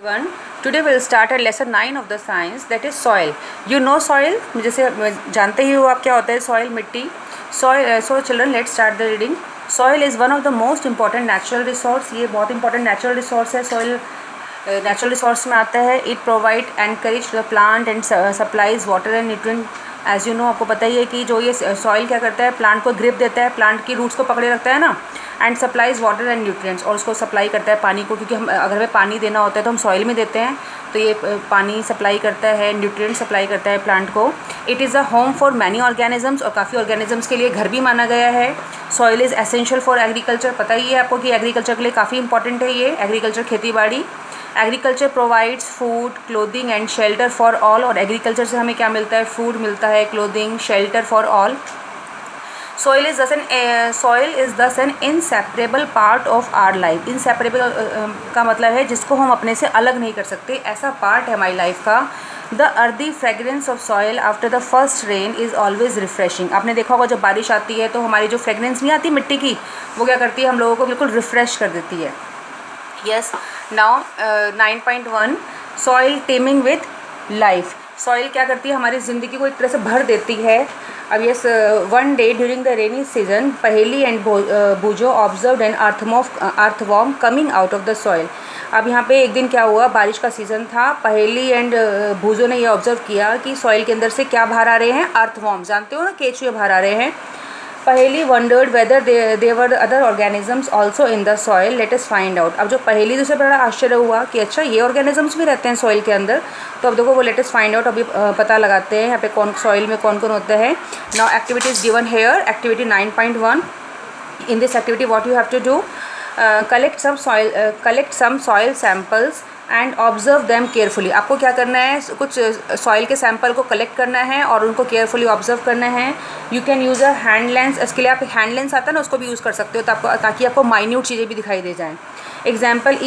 Everyone, today we'll start our lesson 9 of the science, that is soil. You know soil, जैसे जानते ही हो आप क्या होता है soil, मिट्टी. Soil, so children, let's start the reading. Soil is one of the most important natural resource. ये बहुत important natural resource है. Soil natural resource में आता है. It provide encourage the plant and supplies water and nutrient. As you know, आपको पता ही है कि जो ये सॉइल क्या करता है, प्लांट को ग्रिप देता है, प्लांट की रूट्स को पकड़े रखता है ना, and supplies water and nutrients, और उसको सप्लाई करता है पानी को, क्योंकि हम अगर हमें पानी देना होता है तो हम सॉइल में देते हैं, तो ये पानी सप्लाई करता है, न्यूट्रिएंट सप्लाई करता है प्लांट को. It is a home for many organisms, और काफ़ी ऑर्गेनिजम्स के लिए घर भी माना गया है. Soil is essential for agriculture, पता ही है आपको कि एग्रीकल्चर के लिए काफ़ी इंपॉर्टेंट है ये एग्रीकल्चर, खेती बाड़ी. Agriculture provides food, clothing and shelter for all, और एग्रीकल्चर से हमें क्या मिलता है, फूड मिलता है, clothing, shelter for all. Soil is thus an inseparable part of our life. Inseparable का मतलब है जिसको हम अपने से अलग नहीं कर सकते, ऐसा पार्ट है हमारी लाइफ का. The earthy fragrance of soil after the first rain is always refreshing. आपने देखा होगा जब बारिश आती है तो हमारी जो फ्रेगरेंस नहीं आती मिट्टी की, वो क्या करती है, हम लोगों को बिल्कुल रिफ़्रेश कर देती है. Yes. Now 9.1, soil teeming with life. Soil क्या करती है, हमारी ज़िंदगी को एक तरह से भर देती है. अब yes, one day during the rainy season, Paheli and Boojho observed an earthworm coming out of the soil. अब यहाँ पे एक दिन क्या हुआ, बारिश का सीज़न था, पहेली एंड बूजो ने ये ऑब्जर्व किया कि सॉइल के अंदर से क्या बाहर आ रहे हैं, अर्थवॉर्म, जानते हो ना, केचुए बाहर आ रहे हैं. Paheli wondered whether there were other organisms also in the soil, let us find out. अब जो पहेली दूसरे बड़ा आश्चर्य हुआ कि अच्छा ये ऑर्गेनिजम्स भी रहते हैं सॉइल के अंदर, तो अब देखो वो लेट अस फाइंड आउट, अभी पता लगाते हैं यहाँ पे कौन सॉइल में कौन कौन होता है. Now activities given here, activity 9.1. In this activity what you have to do, collect some soil samples and observe them carefully. आपको क्या करना है, कुछ सॉइल के सैंपल को कलेक्ट करना है और उनको केयरफुली ऑब्जर्व करना है. You can use a hand lens, इसके लिए आप हैंड लेंस आता है ना, उसको भी यूज़ कर सकते हो, तो आपको, ताकि आपको माइन्यूट चीज़ें भी दिखाई दे जाएँ. Examine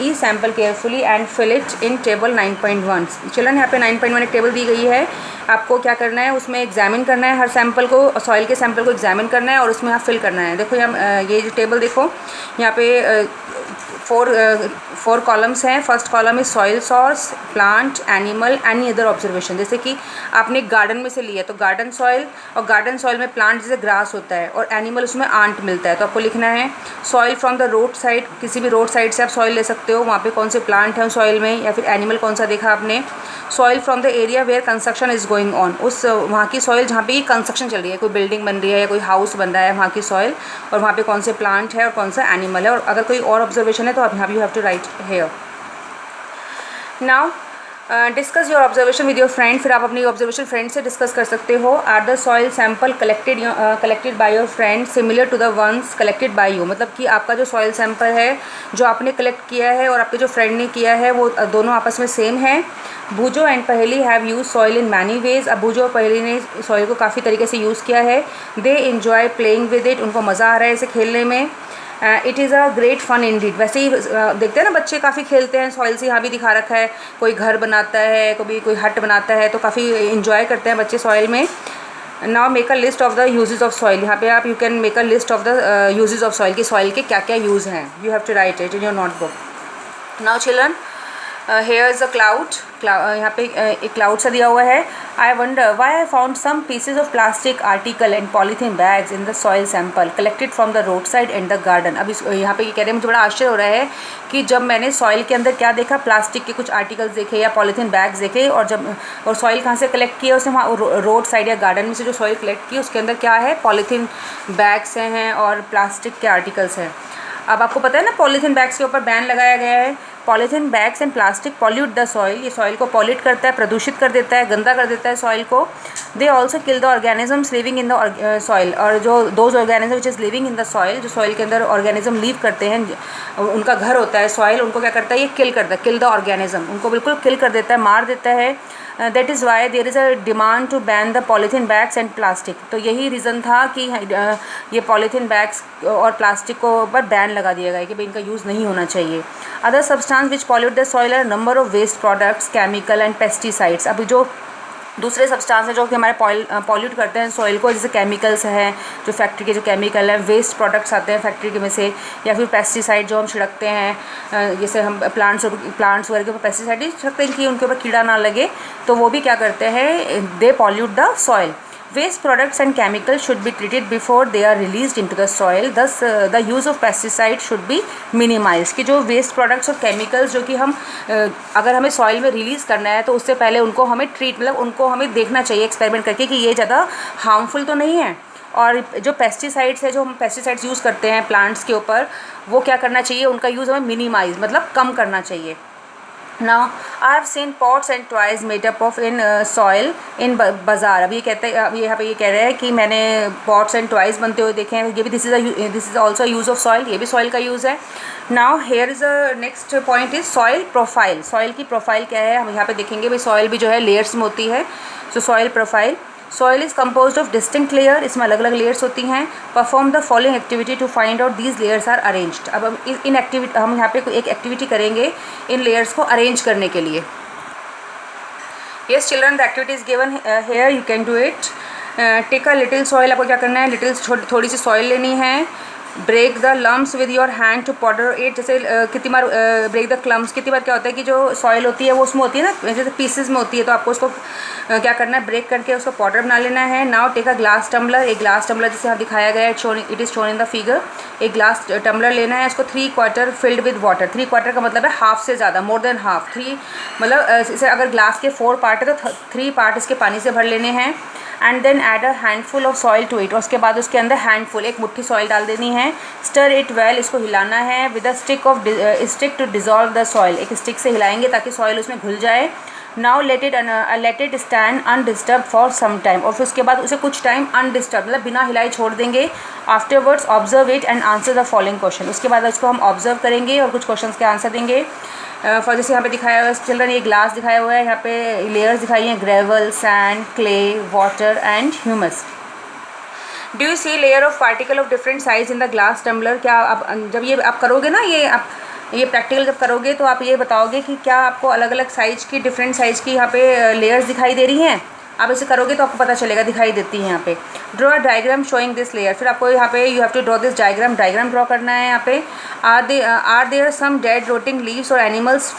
the sample carefully and fill it in table 9.1. Children, यहाँ पे 9.1 एक टेबल दी गई है, आपको क्या करना है, उसमें एग्जामिन करना है, हर सैंपल को, सॉइल के सैंपल को एग्जामिन करना है और उसमें आप फिल करना है. देखो यहाँ ये जो टेबल देखो, यहाँ पे फोर कॉलम्स हैं. First column is soil source, plant, animal, any other observation. जैसे कि आपने गार्डन में से लिया तो गार्डन सॉइल, और गार्डन सॉइल में प्लांट जैसे ग्रास होता है, और एनिमल उसमें आंट मिलता है, तो आपको लिखना है. Soil from the road side, किसी भी रोड साइड से आप सॉइल ले सकते हो, वहाँ पे कौन से प्लांट हैं सॉइल में, या फिर एनिमल कौन सा देखा आपने. Soil from the area where construction is going on, उस वहाँ की सॉइल जहाँ पे ये कंस्ट्रक्शन चल रही है, कोई बिल्डिंग बन रही है या कोई हाउस बन रहा है, वहाँ की सॉइल, और वहाँ पे कौन से प्लांट है और कौन सा एनिमल है. और अगर कोई और ऑब्जर्वेशन है तो आप यहाँ you have to write here. Now discuss your observation with your friend. फिर आप अपनी ऑब्जर्वेशन फ्रेंड से डिस्कस कर सकते हो. Are the soil sample collected by your friend similar to the ones collected by you. मतलब कि आपका जो सॉइल सैम्पल है जो आपने कलेक्ट किया है और आपके जो फ्रेंड ने किया है, वो दोनों आपस में सेम है. बूजो एंड पहेली have use soil in many ways. अब बूजो और पहेली ने सॉइल को काफ़ी तरीके से यूज़ किया है. They enjoy playing with it, उनको मज़ा आ रहा है इसे खेलने में. It is a great fun indeed. वैसे ही देखते हैं ना बच्चे काफ़ी खेलते हैं सॉइल से, यहाँ भी दिखा रखा है, कोई घर बनाता है, कभी कोई हट बनाता है, तो काफ़ी इंजॉय करते हैं बच्चे सॉइल में. Now make a list of the uses of soil. यहाँ पे आप you can make a list of the uses of soil, कि सॉइल के क्या क्या यूज़ हैं. You have to write it in your notebook. Now children, here is a cloud. यहाँ पे एक क्लाउड सा दिया हुआ है. I wonder why I found some pieces of plastic article and polythene bags in the soil sample collected from the road side and the garden. अब इस यहाँ पे कह रहे हैं, मुझे बड़ा आश्चर्य हो रहा है कि जब मैंने सॉइल के अंदर क्या देखा, प्लास्टिक के कुछ आर्टिकल्स देखे या पॉलीथीन बैग्स देखे, और सॉइल कहाँ से कलेक्ट किया उसने, वहाँ रोड साइड या गार्डन में से जो सॉइल कलेक्ट की उसके अंदर क्या है, पॉलीथीन बैग्स हैं और प्लास्टिक के आर्टिकल्स हैं. अब आपको पता है ना, पॉलीथीन बैग्स के ऊपर बैन लगाया गया है. Polythene bags and plastic pollute the soil. ये सॉइल को पॉल्यूट करता है, प्रदूषित कर देता है, गंदा कर देता है सॉइल को. They also kill the organisms living in the soil. और जो those organism which is living in the soil, जो सॉइल के अंदर ऑर्गेनिज्म लीव करते हैं, उनका घर होता है सॉइल, उनको क्या करता है, ये किल करता है, किल द ऑर्गेनिज्म, उनको बिल्कुल किल कर देता है, मार देता है. That is why there is a demand to ban the polythene bags and plastic. तो यही रीज़न था कि ये पॉलीथीन बैग्स और प्लास्टिक को ऊपर बैन लगा दिया गया है कि भाई इनका यूज़ नहीं होना चाहिए. Other substance which pollute the soil are number of waste products, chemical and pesticides. अभी जो दूसरे सब्सटेंस हैं जो कि हमारे पॉल्यूट करते हैं सॉइल को, जैसे केमिकल्स हैं, जो फैक्ट्री के जो केमिकल हैं, वेस्ट प्रोडक्ट्स आते हैं फैक्ट्री के में से, या फिर पेस्टिसाइड जो हम छिड़कते हैं, जैसे हम प्लांट्स वगैरह के ऊपर पेस्टिसाइड छिड़कते हैं कि उनके ऊपर कीड़ा ना लगे, तो वो भी क्या करते हैं, they pollute the soil. Waste products and chemicals should be treated before they are released into the soil. Thus, the use of pesticides should be minimized. कि जो वेस्ट प्रोडक्ट्स और केमिकल्स जो कि हम अगर हमें सॉइल में रिलीज़ करना है तो उससे पहले उनको हमें उनको हमें देखना चाहिए एक्सपेरिमेंट करके कि ये ज़्यादा हार्मफुल तो नहीं है. और जो पेस्टिसाइड्स है, जो हम पेस्टिसाइड्स यूज़ करते हैं प्लांट्स के ऊपर, वो क्या करना चाहिए, उनका यूज़ हमें मिनिमाइज़ मतलब कम करना चाहिए. Now I have seen pots and toys made up of in soil in बाज़ार. अब ये कहते हैं, अब यहाँ पे ये कह रहे हैं कि मैंने pots and toys बनते हुए देखे हैं. ये भी this is also use of soil. ये भी soil का use है. Now here is a next point is soil profile. soil की profile क्या है, हम यहाँ पे देखेंगे भाई soil भी जो है layers में होती है. So soil profile. Soil is composed of distinct layer. इसमें अलग अलग layers होती हैं. Perform the following activity to find out these layers are arranged. अब हम इन एक्टिविटी, हम यहाँ पे कोई एक एक्टिविटी करेंगे इन layers को अरेंज करने के लिए. Yes children, the activity is given here. You can do it. Take a little soil. आपको क्या करना है, little थोड़ी सी soil लेनी है. Break the lumps with your hand to powder it. जैसे कितनी बार ब्रेक द क्लम्स, कितनी बार क्या होता है कि जो सॉइल होती है वो उसमें होती है ना, जैसे पीसेस में होती है, तो आपको उसको क्या करना है, ब्रेक करके उसको पाउडर बना लेना है. Now take a glass tumbler. एक ग्लास टम्बलर जैसे यहाँ दिखाया गया है, it is shown in the figure. एक ग्लास टम्बलर लेना है, उसको 3/4 फिल्ड विद वाटर. 3/4 का मतलब है हाफ से ज़्यादा, मोर देन हाफ. 3 मतलब इसे अगर ग्लास के 4 पार्ट है तो 3 पार्ट इसके पानी से भर लेने हैं. And then add a handful of soil to it. और उसके बाद उसके अंदर हैंडफुल, एक मुट्ठी सॉइल डाल देनी है. Stir it well. इसको हिलाना है with a stick to dissolve the soil. एक स्टिक से हिलाएंगे ताकि सॉइल उसमें घुल जाए. Now let it stand undisturbed for some time. और फिर उसके बाद उसे कुछ टाइम अनडिस्टर्ब मतलब बिना हिलाए छोड़ देंगे. Afterwards observe it and answer the following question. उसके बाद उसको हम ऑब्जर्व करेंगे और कुछ क्वेश्चन के आंसर देंगे. फॉर जैसे यहाँ पे दिखाया हुआ है चिल्ड्रन, ये ग्लास दिखाया हुआ है, यहाँ पे लेयर्स दिखाई हैं, gravel, sand, clay, water and humus. Do you see layer of particle of different size in the glass tumbler. क्या आप जब ये आप करोगे ना, ये प्रैक्टिकल जब करोगे तो आप ये बताओगे कि क्या आपको अलग अलग साइज़ की, डिफरेंट साइज़ की यहाँ पे लेयर्स दिखाई दे रही हैं. आप इसे करोगे तो आपको पता चलेगा, दिखाई देती है यहाँ पे. Draw a diagram showing this layer. फिर आपको यहाँ पे you have to draw this diagram draw करना है. यहाँ पे are there some dead rotting leaves और animals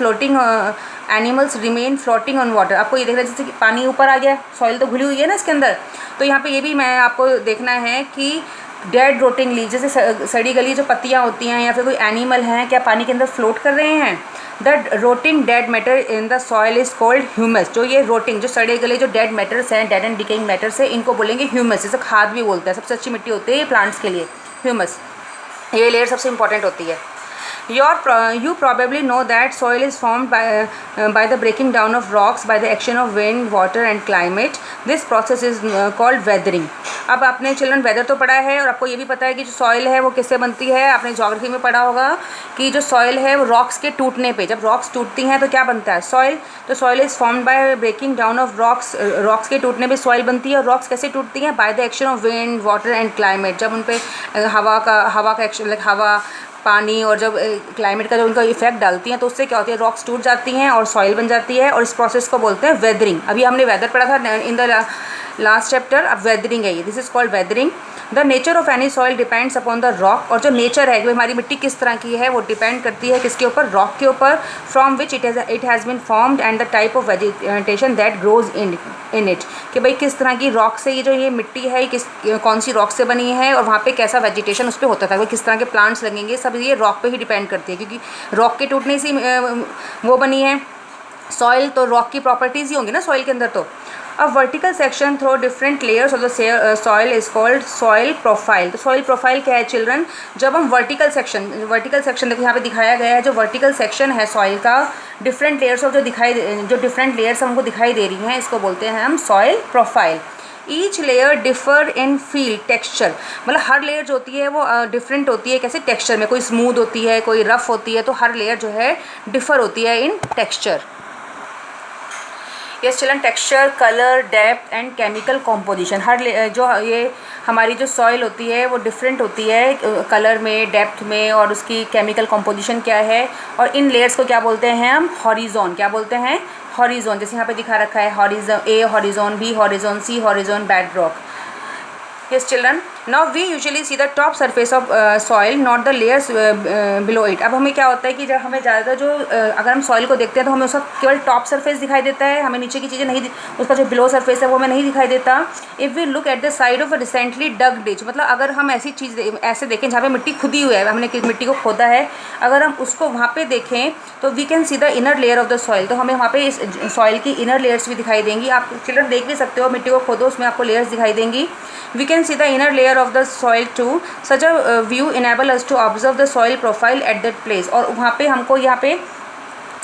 remain floating on water. आपको ये देखना है जैसे कि पानी ऊपर आ गया, सॉइल तो घुली हुई है ना इसके अंदर, तो यहाँ पे ये भी मैं आपको देखना है कि डेड रोटिंग लीव, जैसे सड़ी गली जो पत्तियाँ होती हैं या फिर कोई एनिमल हैं, क्या पानी के अंदर फ्लोट कर रहे हैं. The rotting dead matter in the soil is called humus. जो ये रोटिंग, जो सड़े गले जो डेड मैटर्स हैं, डेड एंड डिकेइंग मैटर्स है, इनको बोलेंगे ह्यूमस. जैसे खाद भी बोलते हैं, सबसे अच्छी मिट्टी होती है ये प्लांट्स के लिए, ह्यूमस. ये लेयर सबसे इंपॉर्टेंट होती है. You probably know that soil is formed by the breaking down of rocks by the action of wind, water and climate. This process is called weathering. अब आपने चिल्ड्रन वेदर तो पढ़ा है और आपको ये भी पता है कि जो सॉइल है वो किससे बनती है. आपने ज्योग्राफी में पढ़ा होगा कि जो सॉइल है वो रॉक्स के टूटने पे, जब रॉक्स टूटती हैं तो क्या बनता है, सॉइल. तो soil is formed by breaking down of rocks. Rocks के टूटने पे सॉइल बनती है. और रॉक्स कैसे टूटती हैं, by the action of wind, water and climate. जब उन पर हवा का एक्शन, लाइक हवा, पानी और जब क्लाइमेट का जो उनका इफेक्ट डालती हैं तो उससे क्या होती है, रॉक्स टूट जाती हैं और सॉइल बन जाती है. और इस प्रोसेस को बोलते हैं वेदरिंग. अभी हमने वेदर पढ़ा था इन द लास्ट चैप्टर. अब वेदरिंग है ये, this is called weathering. The nature of any soil depends upon the rock. और जो नेचर है कि हमारी मिट्टी किस तरह की है वो डिपेंड करती है किसके ऊपर, रॉक के ऊपर. From which it has been formed and the type of vegetation that grows in it. कि भाई किस तरह की रॉक से ये जो ये मिट्टी है कौन सी रॉक से बनी है और वहाँ पे कैसा वेजिटेशन उस पर होता था, वो किस तरह के प्लांट्स लगेंगे, सब ये रॉक पे ही डिपेंड करती है. क्योंकि रॉक के टूटने से वो बनी है सॉइल, तो रॉक की प्रॉपर्टीज़ ही होंगी ना सॉइल के अंदर. तो a vertical section through different layers of the soil is called soil profile. तो सॉइल प्रोफाइल क्या है चिल्ड्रन, जब हम वर्टिकल सेक्शन देखो यहाँ पे दिखाया गया है, जो वर्टिकल सेक्शन है सॉइल का, डिफरेंट लेयर्स ऑफ जो डिफरेंट लेयर्स हमको दिखाई दे रही हैं, इसको बोलते हैं हम soil profile. Each layer differ in feel texture. मतलब हर लेयर जो होती है वो डिफरेंट होती है. कैसे, टेक्सचर में, कोई स्मूथ होती है, कोई रफ़ होती है, तो हर लेयर जो है डिफ़र होती है in texture. Yes children, texture, colour, depth and chemical composition. हर जो ये हमारी जो सॉइल होती है वो डिफरेंट होती है कलर में, डेप्थ में, और उसकी केमिकल कॉम्पोजिशन क्या है. और इन लेयर्स को क्या बोलते हैं हम, हॉरिजॉन. क्या बोलते हैं, हॉरिजॉन, जैसे यहाँ पे दिखा रखा है horizon, A horizon, B horizon, C horizon, bed rock. Yes children, now we usually see the top surface of soil, not the layers below it. अब हमें क्या होता है कि जब हमें ज़्यादातर जो अगर हम सॉइल को देखते हैं तो हमें उसका केवल टॉप सरफेस दिखाई देता है, हमें नीचे की चीज़ें नहीं, उसका जो बिलो सरफेस है वो हमें नहीं दिखाई देता. If we look at the side of a recently dug ditch, मतलब अगर हम ऐसी चीज़ ऐसे देखें जहाँ पे मिट्टी खुदी हुई है, हमने मिट्टी को खोदा है, अगर हम उसको वहाँ पे देखें तो we can see the inner layer of the soil, तो हमें वहाँ पे इस सॉइल की इनर लेयर्स भी दिखाई देंगी. आप चिल्ड्रन देख भी सकते हो, मिट्टी को खोदो उसमें आपको लेयर्स दिखाई देंगी. We can see the inner layer of the soil too. Such a view enable us to observe the soil profile at that place. और वहाँ पे हमको यहाँ पे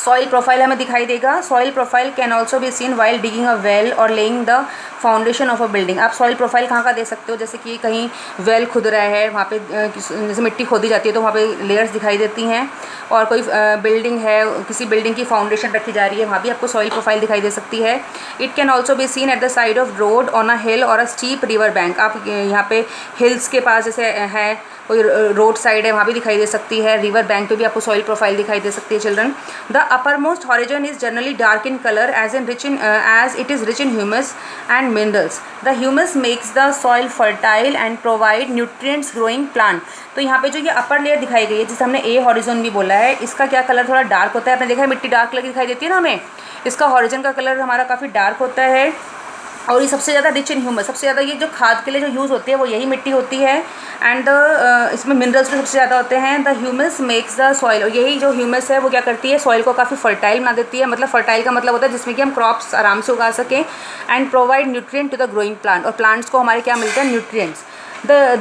सॉइल प्रोफाइल हमें दिखाई देगा. Soil profile can also be seen while digging a well or laying the foundation of a building. आप सॉइल प्रोफाइल कहाँ का दे सकते हो, जैसे कि कहीं वेल खुद रहा है, वहाँ पे जैसे मिट्टी खोदी जाती है तो वहाँ पे लेयर्स दिखाई देती हैं. और कोई बिल्डिंग है, किसी बिल्डिंग की फाउंडेशन रखी जा रही है, वहाँ भी आपको सॉइल प्रोफाइल दिखाई दे सकती है. It can also be seen at the side of road on a hill or a steep river bank. आप यहाँ पे हिल्स के पास जैसे है, कोई रोड साइड है, वहाँ भी दिखाई दे सकती है. रिवर बैंक पे भी आपको सॉइल प्रोफाइल दिखाई दे सकती है children. The uppermost horizon is generally dark in colour as it is rich in humus and minerals. The humus makes the soil fertile and provide nutrients growing plant. तो यहाँ पे जो ये upper layer दिखाई गई है, जिसे हमने ए हॉरिजन भी बोला है, इसका क्या कलर थोड़ा डार्क होता है. आपने देखा है मिट्टी डार्क कलर की दिखाई देती है ना हमें, इसका हॉरिजन का कलर हमारा काफ़ी डार्क होता है. और ये सबसे ज़्यादा रिच इन ह्यूमस, सबसे ज़्यादा ये जो खाद के लिए जो यूज़ होती है वो यही मिट्टी होती है. एंड इसमें मिनरल्स भी सबसे ज़्यादा होते हैं. The humus makes the soil, और यही जो ह्यूमस है वो क्या करती है, सॉइल को काफ़ी फर्टाइल बना देती है. मतलब फर्टाइल का मतलब होता है जिसमें कि हम क्रॉप्स आराम से उगा सकें. And provide nutrient to the growing plant, और प्लांट्स को हमारे क्या मिलते हैं, nutrients.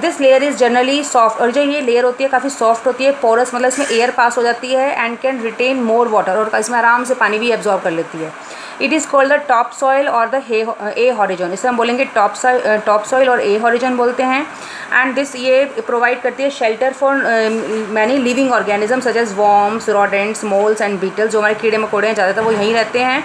This layer is generally soft, और जो ये लेयर होती है काफ़ी सॉफ्ट होती है, पोरस, मतलब इसमें एयर पास हो जाती है. And can retain more water, और इसमें आराम से पानी भी एब्जॉर्ब कर लेती है. It is called the top soil और द ए हॉरिजॉन. इसे हम बोलेंगे टॉप सॉइल और ए हॉरिजॉन बोलते हैं. एंड दिस ये प्रोवाइड करती है shelter for many living organism such as worms, rodents, moles and beetles. जो हमारे कीड़े मकोड़े हैं ज़्यादातर वो यहीं रहते हैं.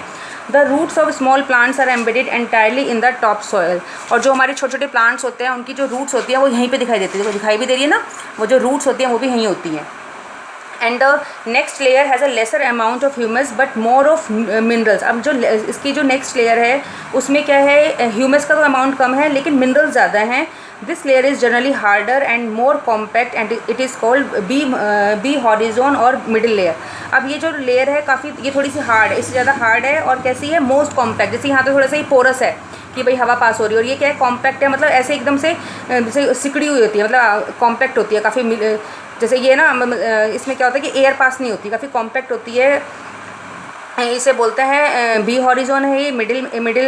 The roots of small plants are embedded entirely in the top soil. और जो हमारे छोटे छोटे प्लांट्स होते हैं उनकी जो रूट्स होती हैं वो यहीं पे दिखाई देती है, दिखाई भी दे रही है ना, वो जो रूट्स होती हैं वो भी यहीं होती हैं. And the next layer has a lesser amount of humus but more of minerals. अब जो इसकी जो नेक्स्ट लेयर है उसमें क्या है, ह्यूमस का तो अमाउंट कम है लेकिन मिनरल्स ज़्यादा हैं. This layer is generally harder and more compact and it is called B horizon और मिडिल लेयर. अब ये जो लेयर है काफ़ी, ये थोड़ी सी हार्ड है, इससे ज़्यादा हार्ड है. और कैसी है, मोस्ट कॉम्पैक्ट. जैसे यहाँ पे थोड़ा सा ही पोरस है कि भाई हवा पास हो रही है, और ये क्या है, कॉम्पैक्ट है, मतलब ऐसे एकदम से जैसे सिकड़ी हुई होती है, मतलब कॉम्पैक्ट होती है काफ़ी. जैसे ये ना इसमें क्या होता है कि एयर पास नहीं होती, काफ़ी कॉम्पैक्ट होती है. इसे बोलते हैं बी हॉरिजॉन है, ये मिडिल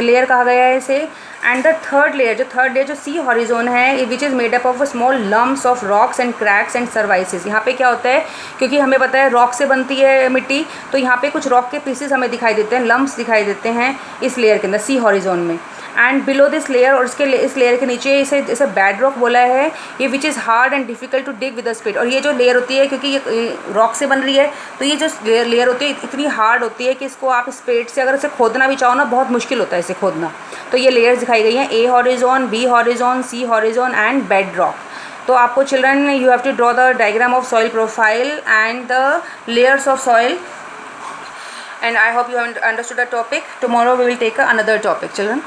लेयर कहा गया है इसे. एंड द थर्ड लेयर जो सी हॉरिजॉन है, which is made up of small lumps of rocks and cracks and crevices. यहाँ पे क्या होता है, क्योंकि हमें पता है रॉक से बनती है मिट्टी, तो यहाँ पे कुछ रॉक के पीसेस हमें दिखाई देते हैं, लम्प्स दिखाई देते हैं इस लेयर के अंदर, सी हॉरिजॉन में. एंड बिलो दिस लेयर, और इस लेयर के नीचे इसे बेड रॉक बोला है, ये which is hard and difficult to dig with a spade. और ये जो लेयर होती है, क्योंकि ये रॉक से बन रही है, तो ये जो लेयर होती है इतनी हार्ड होती है कि इसको आप स्पेड से अगर इसे खोदना भी चाहो ना, बहुत मुश्किल होता है इसे खोदना. तो ये लेयर्स दिखाई गई हैं, A horizon, B horizon, C horizon and bed rock. तो आपको children you have to draw the diagram of soil profile and the layers of soil. And I hope you have understood the topic. Tomorrow we will take another topic, children.